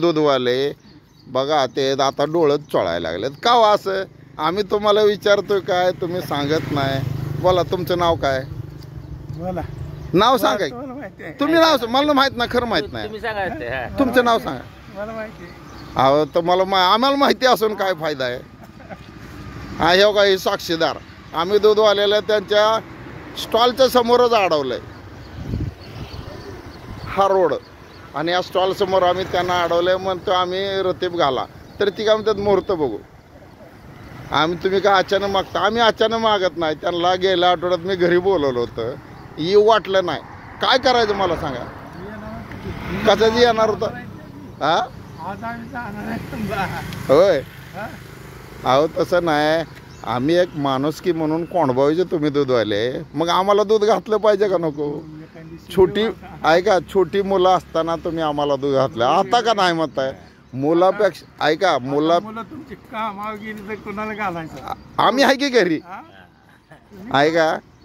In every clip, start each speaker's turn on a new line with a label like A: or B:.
A: दूधवाले बघा ते आता डोळत चोळायला लागलेत का हो असं? आम्ही तुम्हाला विचारतोय काय तुम्ही सांगत नाही. बोला तुमचं नाव काय?
B: बोला
A: नाव सांगा. तुम्ही नाव मला माहित नाही, खरं माहित नाही. तुमचं नाव सांगा.
B: मला माहिती
A: अहो तर आम्हाला माहिती असून काय फायदा आहे? हा हे का हे साक्षीदार. आम्ही दूधवाल्याला त्यांच्या स्टॉलच्या समोरच अडवलंय हा रोड, आणि या स्टॉल समोर आम्ही त्यांना अडवलंय. म्हणतो आम्ही रतीब घाला, तर ती काय म्हणतात मुहूर्त बघू. तुम्ही काय अचानक मागता? आम्ही अचानक मागत नाही. त्यांना गेल्या आठवड्यात मी घरी बोलवलं होतं, येऊ वाटलं नाही. काय करायचं मला सांगा? कशाची येणार होतं? हा होय. अहो तसं नाही, आम्ही एक माणुसकी म्हणून कोंडबावीचे तुम्ही दूधवाले, मग आम्हाला दूध घातलं पाहिजे का नको? छोटी ऐका, छोटी मुलं असताना तुम्ही आम्हाला दूध घातलं, आता का नाही म्हणताय? मुलापेक्षा ऐका
B: तुमची कामावर गेली तर कोणाला घालायचं?
A: आम्ही आहे की घरी.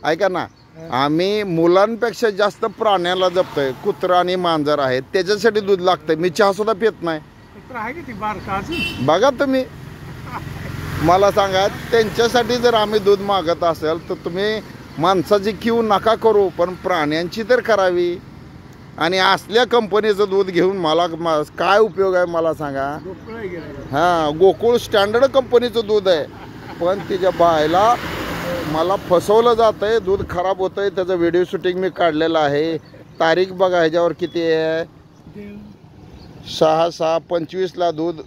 A: ऐका ना, आम्ही मुलांपेक्षा जास्त प्राण्याला जपतोय. कुत्रा आणि मांजर आहे, त्याच्यासाठी दूध लागतंय. मी चहा सुद्धा पित नाही. बघा तुम्ही मला सांगा, त्यांच्यासाठी जर आम्ही दूध मागत असेल तर तुम्ही माणसाची कीव नका करू, पण प्राण्यांची तर करावी. आणि असल्या कंपनीचं दूध घेऊन मला काय उपयोग आहे मला सांगा? हां, गोकुळ स्टँडर्ड कंपनीचं दूध आहे, पण तिच्या बायला मला फसवलं जात आहे. दूध खराब होतं आहे. त्याचं व्हिडिओ शूटिंग मी काढलेलं आहे. तारीख बघा ह्याच्यावर किती आहे, 6/6/25ला दूध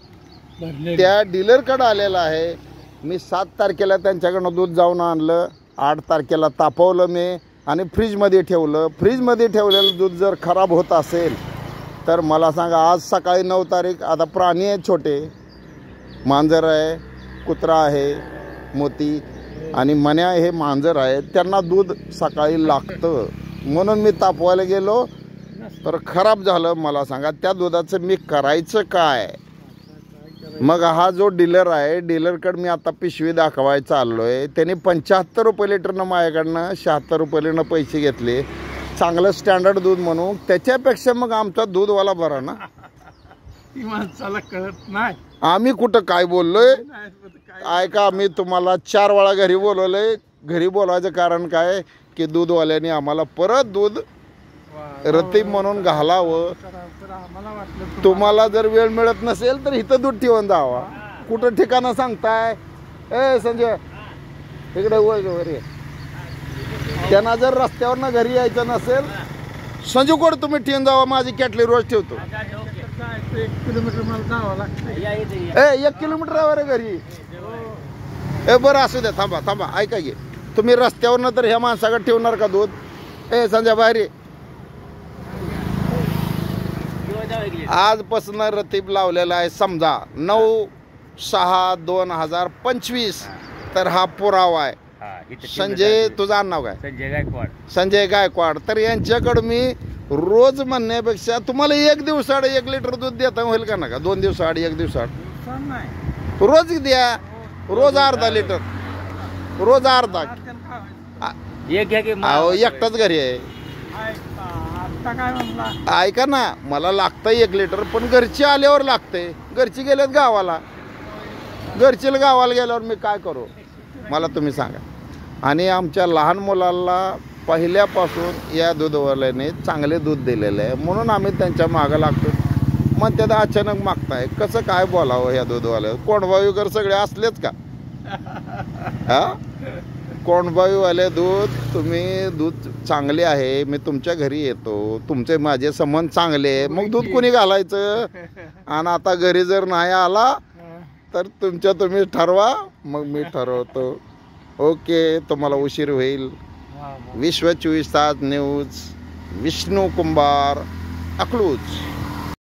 A: त्या डीलरकडे आलेलं आहे. मी 7 तारखेला त्यांच्याकडनं दूध जाऊन आणलं, 8 तारखेला तापवलं मी आणि फ्रीजमध्ये ठेवलं. फ्रीजमध्ये ठेवलेलं दूध जर खराब होत असेल तर मला सांगा, आज सकाळी 9 तारीख, आता प्राणी आहेत छोटे, मांजर आहे, कुत्रा आहे, मोती आणि मन्या हे मांजर आहे, त्यांना दूध सकाळी लागतं. म्हणून मी तापवायला गेलो तर खराब झालं. मला सांगा त्या दुधाचं मी करायचं काय? मग हा जो डीलर आहे, डीलरकडे मी आता पिशवी दाखवायला चाललो आहे. त्यांनी 75 रुपये लिटरनं माझ्याकडनं 76 रुपयानं पैसे घेतले, चांगलं स्टँडर्ड दूध म्हणून. त्याच्यापेक्षा मग आमचा दूधवाला बरा ना.
B: माणसाला कळत नाही
A: आम्ही कुठं काय बोललोय. ऐका, मी तुम्हाला 4 वेळा घरी बोलवलंय. घरी बोलायचं कारण काय की दूधवाल्याने आम्हाला परत दूध रतीब म्हणून घालावं. तुम्हाला जर वेळ मिळत नसेल तर इथं दूध ठेवून जावा. कुठं ठिकाणं सांगताय? ए संजय इकडे वगैरे. त्यांना जर रस्त्यावरनं घरी यायचं नसेल, संजू कोड तुम्ही ठेवून जावा, माझी कॅटली रोज ठेवतो.
B: 1 किलोमीटर मला जावं लागतं.
A: 1 किलोमीटरवर घरी. बरं असू द्या, थांबा ऐका की, तुम्ही रस्त्यावरनं तर ह्या माणसाकडे ठेवणार का दूध? संजय बाहेर ये. आजपासून रतीब लावलेला आहे समजा 9/6/2025. तर हा पुरावा आहे. संजय, तुझं नाव काय? संजय गायकवाड. तर यांच्याकडं मी रोज म्हणण्यापेक्षा तुम्हाला 1 दिवसाआड 1 लिटर दूध देता होईल का? नका 2 दिवसाआड 1 दिवसाआड रोज द्या. रोज अर्धा लिटर, रोज अर्धा. अहो एकटाच घरी आहे. ऐका ना, मला लागतंय 1 लिटर, पण घरची आल्यावर लागतंय. घरची गेल्यात गावाला, घरचीला गावाला गेल्यावर मी काय करू मला तुम्ही सांगा. आणि आमच्या लहान मुलांना पहिल्यापासून या दूधवाल्याने चांगले दूध दिलेलं आहे, म्हणून आम्ही त्यांच्या मागं लागतो. मग त्याला अचानक मागताय, कसं काय बोलावं या दूधवाल्या? कोंडबावीकर सगळे असलेच का? हा, कोंडबावीवाले दूध, तुम्ही दूध चांगले आहे, मी तुमच्या घरी येतो, तुमचे माझे संबंध चांगले, मग दूध कोणी घालायचं? आणि आता घरी जर नाही आला तर तुम्ही ठरवा, मग मी ठरवतो. ओके, तुम्हाला उशीर होईल. विश्व 24 तास न्यूज, विष्णू कुंभार, अकलूज.